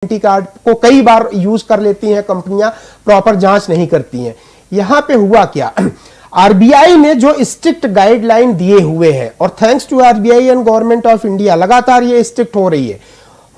Warranty card को कई बार use कर लेती हैं कंपनियां, प्रॉपर जांच नहीं करती हैं। यहां पे हुआ क्या, आरबीआई ने जो स्ट्रिक्ट गाइडलाइन दिए हुए हैं और thanks to RBI and government of India लगातार ये स्ट्रिक्ट हो रही है,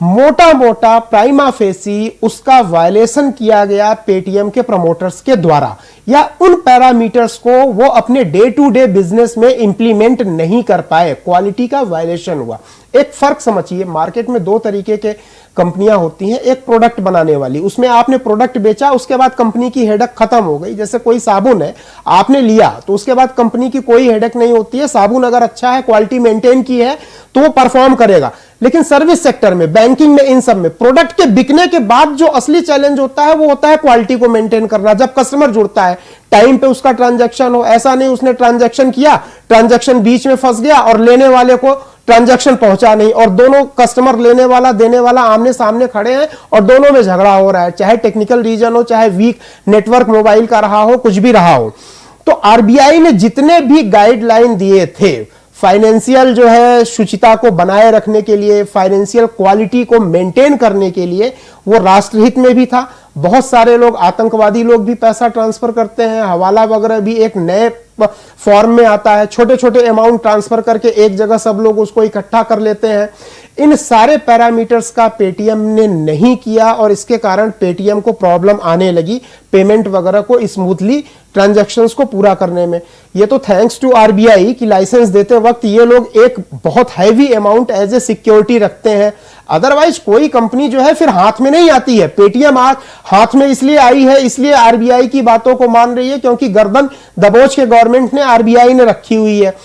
मोटा मोटा प्राइमा फेसी उसका वायलेशन किया गया पेटीएम के प्रमोटर्स के द्वारा, या उन पैरामीटर्स को वो अपने डे टू डे बिजनेस में इंप्लीमेंट नहीं कर पाए, क्वालिटी का वायलेशन हुआ। एक फर्क समझिए, मार्केट में दो तरीके के कंपनियां होती हैं, एक प्रोडक्ट बनाने वाली, उसमें आपने प्रोडक्ट बेचा, उसके बाद कंपनी की हेडक खत्म हो गई। जैसे कोई साबुन है आपने लिया तो उसके बाद कंपनी की कोई हेडक नहीं होती है, साबुन अगर अच्छा है, क्वालिटी मेंटेन की है तो वो परफॉर्म करेगा। लेकिन सर्विस सेक्टर में, बैंकिंग में, इन सब में प्रोडक्ट के बिकने के बाद जो असली चैलेंज होता है वो होता है क्वालिटी को मेंटेन करना। जब कस्टमर जुड़ता है, टाइम पे उसका ट्रांजैक्शन हो, ऐसा नहीं उसने ट्रांजैक्शन किया, ट्रांजैक्शन बीच में फंस गया और लेने वाले को ट्रांजैक्शन पहुंचा नहीं, और दोनों कस्टमर, लेने वाला देने वाला आमने सामने खड़े हैं और दोनों में झगड़ा हो रहा है, चाहे टेक्निकल रीजन हो, चाहे वीक नेटवर्क मोबाइल का रहा हो, कुछ भी रहा हो। तो आरबीआई ने जितने भी गाइडलाइन दिए थे फाइनेंशियल जो है शुचिता को बनाए रखने के लिए, फाइनेंशियल क्वालिटी को मेंटेन करने के लिए, वो राष्ट्रहित में भी था। बहुत सारे लोग, आतंकवादी लोग भी पैसा ट्रांसफर करते हैं, हवाला वगैरह भी एक नए फॉर्म में आता है, छोटे छोटे अमाउंट ट्रांसफर करके एक जगह सब लोग उसको इकट्ठा कर लेते हैं। इन सारे पैरामीटर्स का पेटीएम ने नहीं किया और इसके कारण पेटीएम को प्रॉब्लम आने लगी पेमेंट वगैरह को स्मूथली ट्रांजैक्शंस को पूरा करने में। ये तो थैंक्स टू आरबीआई की लाइसेंस देते वक्त ये लोग एक बहुत heavy amount as a security रखते हैं, अदरवाइज कोई कंपनी जो है फिर हाथ में नहीं आती है। पेटीएम हाथ में इसलिए आई है, इसलिए आरबीआई की बातों को मान रही है क्योंकि गर्दन दबोच के गवर्नमेंट ने, आरबीआई ने रखी हुई है।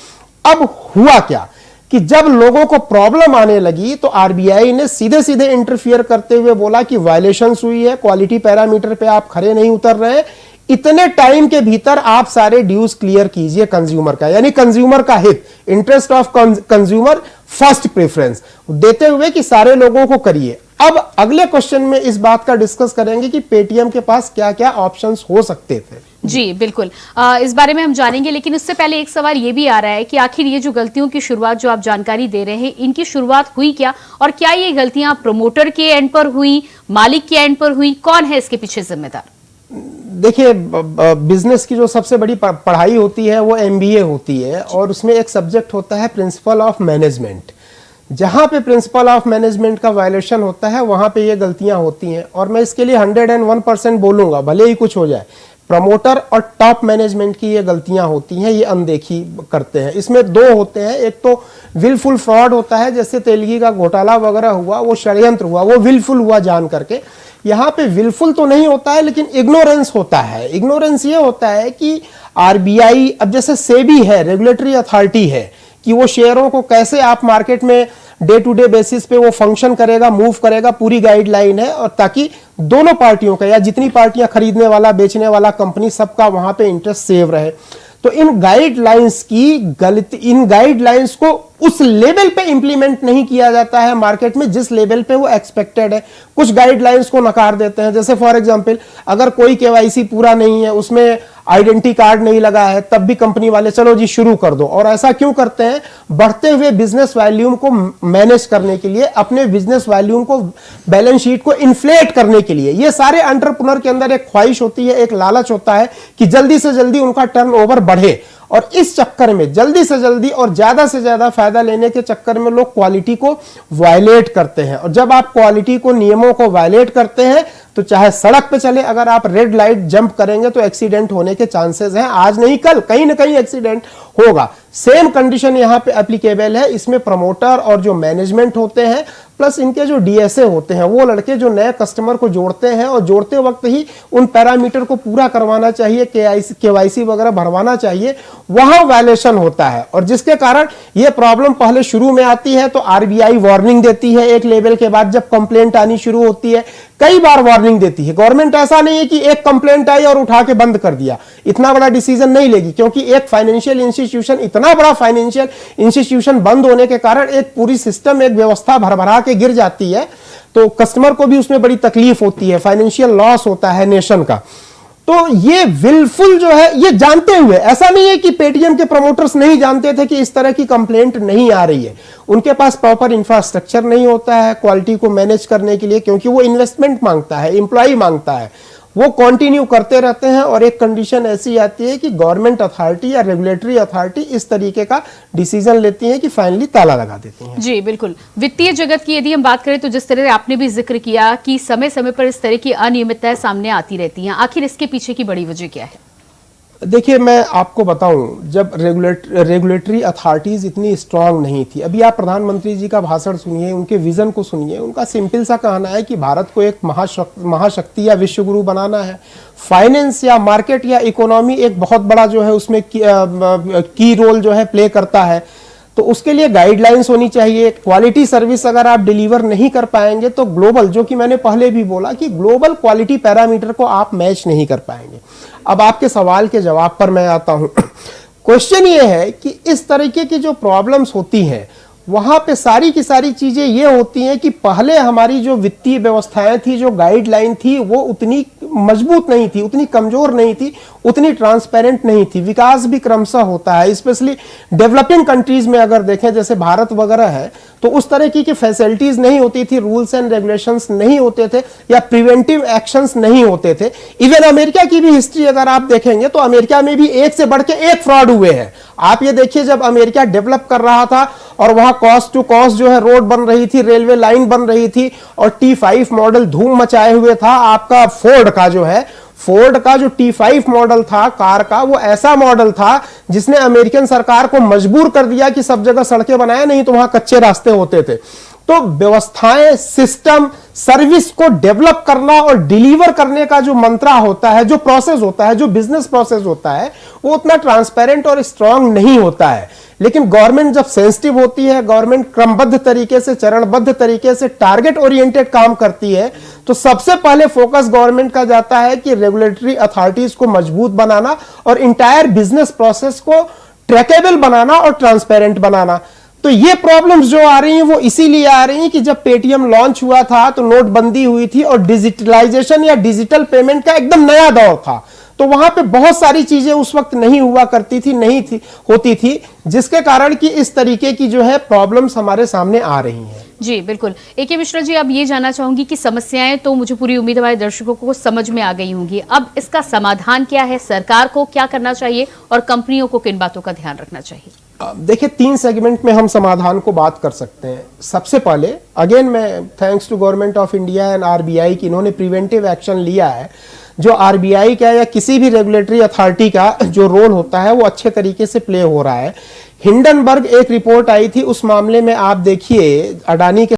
अब हुआ क्या कि जब लोगों को प्रॉब्लम आने लगी तो आरबीआई ने सीधे सीधे इंटरफियर करते हुए बोला कि वायलेशंस हुई है, क्वालिटी पैरामीटर पे आप खरे नहीं उतर रहे हैं, इतने टाइम के भीतर आप सारे ड्यूज क्लियर कीजिए कंज्यूमर का, यानी कंज्यूमर का हित, interest of consumer first preference देते हुए कि सारे लोगों को करिए। अब अगले क्वेश्चन में इस बात का डिस्कस करेंगे कि पेटीएम के पास क्या क्या ऑप्शंस हो सकते थे। जी बिल्कुल, इस बारे में हम जानेंगे, लेकिन उससे पहले एक सवाल ये भी आ रहा है कि आखिर ये जो गलतियों की शुरुआत जो आप जानकारी दे रहे हैं, इनकी शुरुआत हुई क्या, और क्या ये गलतियां प्रोमोटर के एंड पर हुई, मालिक के एंड पर हुई, कौन है इसके पीछे जिम्मेदार? देखिए, बिजनेस की जो सबसे बड़ी पढ़ाई होती है वो एमबीए होती है, और उसमें एक सब्जेक्ट होता है प्रिंसिपल ऑफ मैनेजमेंट। जहां पे प्रिंसिपल ऑफ मैनेजमेंट का वायलेशन होता है वहां पे ये गलतियां होती हैं, और मैं इसके लिए 101% बोलूंगा, भले ही कुछ हो जाए। प्रमोटर और टॉप मैनेजमेंट की ये गलतियां होती हैं, ये अनदेखी करते हैं। इसमें दो होते हैं, एक तो विलफुल फ्रॉड होता है, जैसे तेलगी का घोटाला वगैरह हुआ, वो षड्यंत्र हुआ, वो विलफुल हुआ जान करके। यहाँ पे विलफुल तो नहीं होता है, लेकिन इग्नोरेंस होता है। इग्नोरेंस ये होता है कि आरबीआई, अब जैसे सेबी है, रेगुलेटरी अथॉरिटी है, कि वो शेयरों को कैसे आप मार्केट में डे टू डे बेसिस पे वो फंक्शन करेगा, मूव करेगा, पूरी गाइडलाइन है, और ताकि दोनों पार्टियों का, या जितनी पार्टियां खरीदने वाला, बेचने वाला कंपनी, सबका वहां पे इंटरेस्ट सेव रहे। तो इन गाइडलाइंस की गलती, इन गाइडलाइंस को उस लेवल पे इंप्लीमेंट नहीं किया जाता है मार्केट में जिस लेवल पे वो एक्सपेक्टेड है। कुछ गाइडलाइंस को नकार देते हैं, जैसे फॉर एग्जांपल अगर कोई केवाईसी पूरा नहीं है, उसमें आइडेंटिटी कार्ड नहीं लगा है, तब भी कंपनी वाले चलो जी शुरू कर दो। और ऐसा क्यों करते हैं? बढ़ते हुए बिजनेस वॉल्यूम को मैनेज करने के लिए, अपने बिजनेस वॉल्यूम को, बैलेंस शीट को इन्फ्लेट करने के लिए। ये सारे एंटरप्रेन्योर के अंदर एक ख्वाहिश होती है, एक लालच होता है कि जल्दी से जल्दी उनका टर्नओवर बढ़े, और इस चक्कर में जल्दी से जल्दी और ज्यादा से ज्यादा फायदा लेने के चक्कर में लोग क्वालिटी को वायलेट करते हैं। और जब आप क्वालिटी को, नियमों को वायलेट करते हैं तो चाहे सड़क पे चले, अगर आप रेड लाइट जंप करेंगे तो एक्सीडेंट होने के चांसेस हैं, आज नहीं कल कहीं ना कहीं एक्सीडेंट होगा। सेम कंडीशन यहां पे एप्लीकेबल है। इसमें प्रमोटर और जो मैनेजमेंट होते हैं, प्लस इनके जो डीएसए होते हैं, वो लड़के जो नए कस्टमर को जोड़ते हैं, और जोड़ते वक्त ही उन पैरामीटर को पूरा करवाना चाहिए, केवाईसी वगैरह भरवाना चाहिए, वहां वायलेशन होता है। और जिसके कारण ये प्रॉब्लम पहले शुरू में आती है तो आरबीआई वार्निंग देती है एक लेवल के बाद, जब कंप्लेंट आनी शुरू होती है कई बार वार्निंग देती है गवर्नमेंट। ऐसा नहीं है कि एक कंप्लेंट आई और उठा के बंद कर दिया, इतना बड़ा डिसीजन नहीं लेगी, क्योंकि एक फाइनेंशियल इंस्टीट्यूशन, इतना बड़ा फाइनेंशियल इंस्टीट्यूशन बंद होने के कारण एक पूरी सिस्टम, एक व्यवस्था भरभरा के गिर जाती है, तो कस्टमर को भी उसमें बड़ी तकलीफ होती है, फाइनेंशियल लॉस होता है नेशन का। तो ये विलफुल जो है, ये जानते हुए, ऐसा नहीं है कि पेटीएम के प्रमोटर्स नहीं जानते थे कि इस तरह की कंप्लेंट नहीं आ रही है। उनके पास प्रॉपर इंफ्रास्ट्रक्चर नहीं होता है क्वालिटी को मैनेज करने के लिए, क्योंकि वो इन्वेस्टमेंट मांगता है, एम्प्लॉय मांगता है, वो कंटिन्यू करते रहते हैं। और एक कंडीशन ऐसी आती है कि गवर्नमेंट अथॉरिटी या रेगुलेटरी अथॉरिटी इस तरीके का डिसीजन लेती है कि फाइनली ताला लगा देती हैं। जी बिल्कुल। वित्तीय जगत की यदि हम बात करें तो जिस तरह आपने भी जिक्र किया कि समय समय पर इस तरह की अनियमितताएं सामने आती रहती हैं, आखिर इसके पीछे की बड़ी वजह क्या है? देखिए, मैं आपको बताऊं, जब रेगुलेटरी अथॉरिटीज इतनी स्ट्रांग नहीं थी, अभी आप प्रधानमंत्री जी का भाषण सुनिए, उनके विजन को सुनिए। उनका सिंपल सा कहना है कि भारत को एक महाशक्ति या विश्वगुरु बनाना है। फाइनेंस या मार्केट या इकोनॉमी एक बहुत बड़ा जो है उसमें की रोल जो है प्ले करता है। तो उसके लिए गाइडलाइंस होनी चाहिए। क्वालिटी सर्विस अगर आप डिलीवर नहीं कर पाएंगे तो ग्लोबल, जो कि मैंने पहले भी बोला कि ग्लोबल क्वालिटी पैरामीटर को आप मैच नहीं कर पाएंगे। अब आपके सवाल के जवाब पर मैं आता हूं। क्वेश्चन ये है कि इस तरीके की जो प्रॉब्लम्स होती हैं, वहां पे सारी की सारी चीजें ये होती हैं कि पहले हमारी जो वित्तीय व्यवस्थाएं थी, जो गाइडलाइन थी, वो उतनी मजबूत नहीं थी, उतनी कमजोर नहीं थी, उतनी ट्रांसपेरेंट नहीं थी। विकास भी क्रमशः होता है, स्पेशली डेवलपिंग कंट्रीज में अगर देखें, जैसे भारत वगैरह है, तो उस तरह की फैसिलिटीज नहीं होती थी, रूल्स एंड रेगुलेशंस नहीं होते थे, या प्रिवेंटिव एक्शंस नहीं होते थे। इवन अमेरिका की भी हिस्ट्री अगर आप देखेंगे तो अमेरिका में भी एक से बढ़ के एक फ्रॉड हुए हैं। आप ये देखिए, जब अमेरिका डेवलप कर रहा था और वहां कॉस्ट टू कॉस्ट जो है रोड बन रही थी, रेलवे लाइन बन रही थी, और T5 मॉडल धूम मचाए हुए था। आपका फोर्ड का जो T5 मॉडल था कार का, वो ऐसा मॉडल था जिसने अमेरिकन सरकार को मजबूर कर दिया कि सब जगह सड़कें बनाए, नहीं तो वहां कच्चे रास्ते होते थे। तो व्यवस्थाएं, सिस्टम, सर्विस को डेवलप करना और डिलीवर करने का जो मंत्रा होता है, जो प्रोसेस होता है, जो बिजनेस प्रोसेस होता है, वो उतना ट्रांसपेरेंट और स्ट्रांग नहीं होता है। लेकिन गवर्नमेंट जब सेंसिटिव होती है, गवर्नमेंट क्रमबद्ध तरीके से, चरणबद्ध तरीके से, टारगेट ओरिएंटेड काम करती है, तो सबसे पहले फोकस गवर्नमेंट का जाता है कि रेगुलेटरी अथॉरिटीज को मजबूत बनाना और इंटायर बिजनेस प्रोसेस को ट्रैकेबल बनाना और ट्रांसपेरेंट बनाना। तो ये प्रॉब्लम्स जो आ रही हैं वो इसीलिए आ रही हैं कि जब पेटीएम लॉन्च हुआ था तो नोटबंदी हुई थी और डिजिटलाइजेशन या डिजिटल पेमेंट का एकदम नया दौर था। तो वहां पे बहुत सारी चीजें उस वक्त नहीं हुआ करती थी, होती थी, जिसके कारण कि इस तरीके की जो है प्रॉब्लम्स हमारे सामने आ रही हैं। जी बिल्कुल। AK मिश्रा जी, अब ये जानना चाहूंगी कि समस्याएं तो मुझे पूरी उम्मीद हमारे दर्शकों को समझ में आ गई होंगी, अब इसका समाधान क्या है? सरकार को क्या करना चाहिए और कंपनियों को किन बातों का ध्यान रखना चाहिए? देखिए, 3 सेगमेंट में हम समाधान को बात कर सकते हैं। सबसे पहले अगेन मैं thanks to government of India and RBI की, इन्होंने प्रिवेंटिव एक्शन लिया है। जो RBI का या किसी भी रेगुलेटरी अथॉरिटी का जो रोल होता है वो अच्छे तरीके से प्ले हो रहा है। हिंडनबर्ग एक रिपोर्ट आई थी, उस मामले में आप देखिए अडानी के